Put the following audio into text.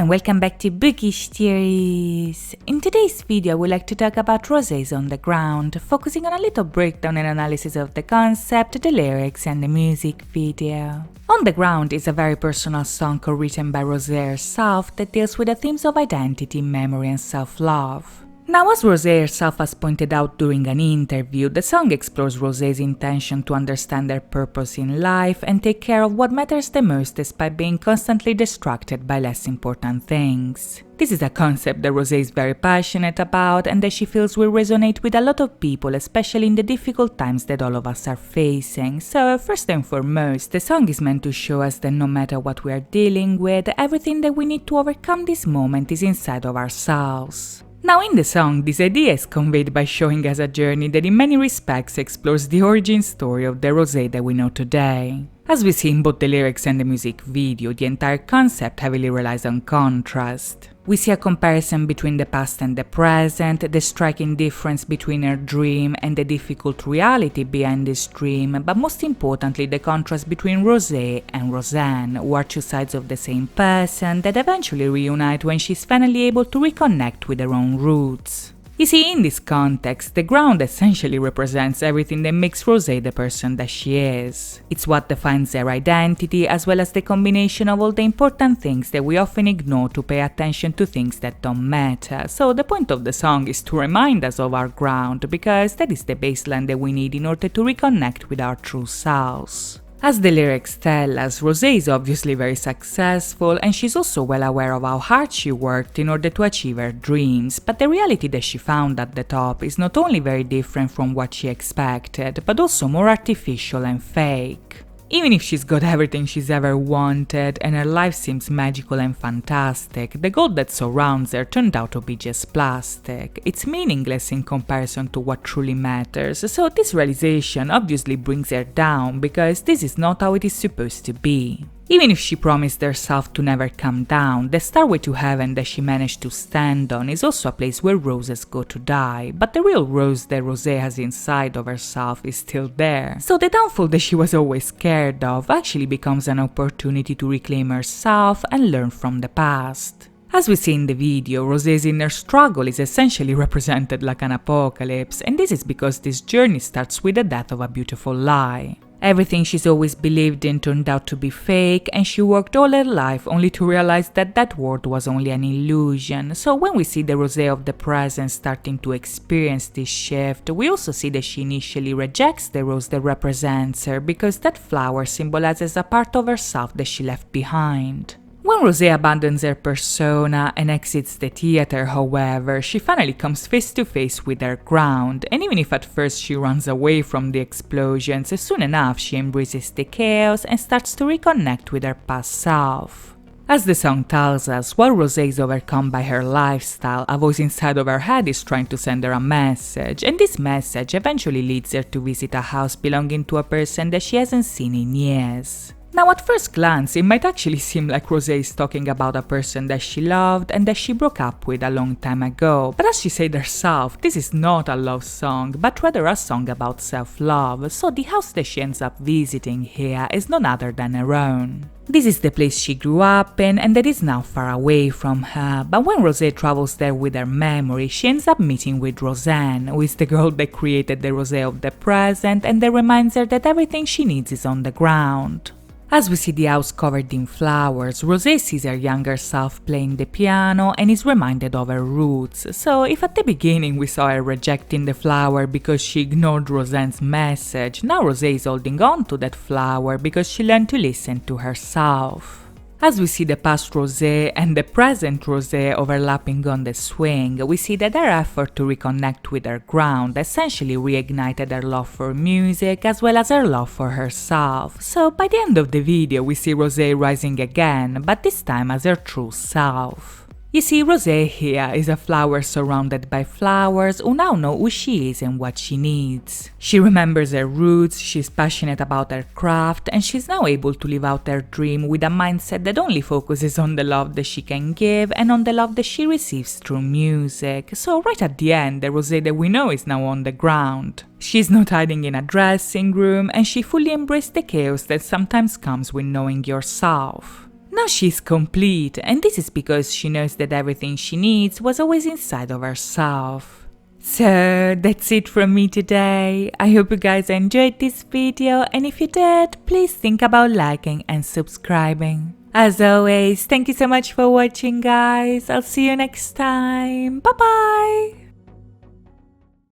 and welcome back to Bookish Theories! In today's video I would like to talk about Rosé's On the Ground, focusing on a little breakdown and analysis of the concept, the lyrics and the music video. On the Ground is a very personal song co-written by Rosé herself that deals with the themes of identity, memory and self-love. Now, as Rosé herself has pointed out during an interview, the song explores Rosé's intention to understand their purpose in life and take care of what matters the most despite being constantly distracted by less important things. This is a concept that Rosé is very passionate about and that she feels will resonate with a lot of people, especially in the difficult times that all of us are facing. So, first and foremost, the song is meant to show us that no matter what we are dealing with, everything that we need to overcome this moment is inside of ourselves. Now, in the song, this idea is conveyed by showing us a journey that in many respects explores the origin story of the Rosé that we know today. As we see in both the lyrics and the music video, the entire concept heavily relies on contrast. We see a comparison between the past and the present, the striking difference between her dream and the difficult reality behind this dream, but most importantly the contrast between Rosé and Rosanne, who are two sides of the same person that eventually reunite when she's finally able to reconnect with her own roots. You see, in this context, the ground essentially represents everything that makes Rosé the person that she is. It's what defines her identity, as well as the combination of all the important things that we often ignore to pay attention to things that don't matter. So the point of the song is to remind us of our ground, because that is the baseline that we need in order to reconnect with our true selves. As the lyrics tell us, Rosé is obviously very successful and she's also well aware of how hard she worked in order to achieve her dreams, but the reality that she found at the top is not only very different from what she expected, but also more artificial and fake. Even if she's got everything she's ever wanted and her life seems magical and fantastic, the gold that surrounds her turned out to be just plastic. It's meaningless in comparison to what truly matters, so this realization obviously brings her down because this is not how it is supposed to be. Even if she promised herself to never come down, the stairway to heaven that she managed to stand on is also a place where roses go to die, but the real rose that Rosé has inside of herself is still there. So the downfall that she was always scared of actually becomes an opportunity to reclaim herself and learn from the past. As we see in the video, Rosé's inner struggle is essentially represented like an apocalypse, and this is because this journey starts with the death of a beautiful lie. Everything she's always believed in turned out to be fake, and she worked all her life only to realize that that world was only an illusion. So when we see the Rosé of the present starting to experience this shift, we also see that she initially rejects the rose that represents her because that flower symbolizes a part of herself that she left behind. When Rosé abandons her persona and exits the theater, however, she finally comes face to face with her ground, and even if at first she runs away from the explosions, soon enough she embraces the chaos and starts to reconnect with her past self. As the song tells us, while Rosé is overcome by her lifestyle, a voice inside of her head is trying to send her a message, and this message eventually leads her to visit a house belonging to a person that she hasn't seen in years. Now, at first glance, it might actually seem like Rosé is talking about a person that she loved and that she broke up with a long time ago, but as she said herself, this is not a love song, but rather a song about self-love, so the house that she ends up visiting here is none other than her own. This is the place she grew up in and that is now far away from her, but when Rosé travels there with her memory, she ends up meeting with Rosanne, who is the girl that created the Rosé of the present and that reminds her that everything she needs is on the ground. As we see the house covered in flowers, Rosé sees her younger self playing the piano and is reminded of her roots. So if at the beginning we saw her rejecting the flower because she ignored Rosanne's message, now Rosé is holding on to that flower because she learned to listen to herself. As we see the past Rosé and the present Rosé overlapping on the swing, we see that her effort to reconnect with her ground essentially reignited her love for music as well as her love for herself. So by the end of the video we see Rosé rising again, but this time as her true self. You see, Rosé here is a flower surrounded by flowers who now know who she is and what she needs. She remembers her roots, she's passionate about her craft, and she's now able to live out her dream with a mindset that only focuses on the love that she can give and on the love that she receives through music. So right at the end, the Rosé that we know is now on the ground. She's not hiding in a dressing room, and she fully embraced the chaos that sometimes comes with knowing yourself. Now she's complete, and this is because she knows that everything she needs was always inside of herself. So that's it from me today. I hope you guys enjoyed this video, and if you did, please think about liking and subscribing. As always, thank you so much for watching, guys. I'll see you next time. Bye bye!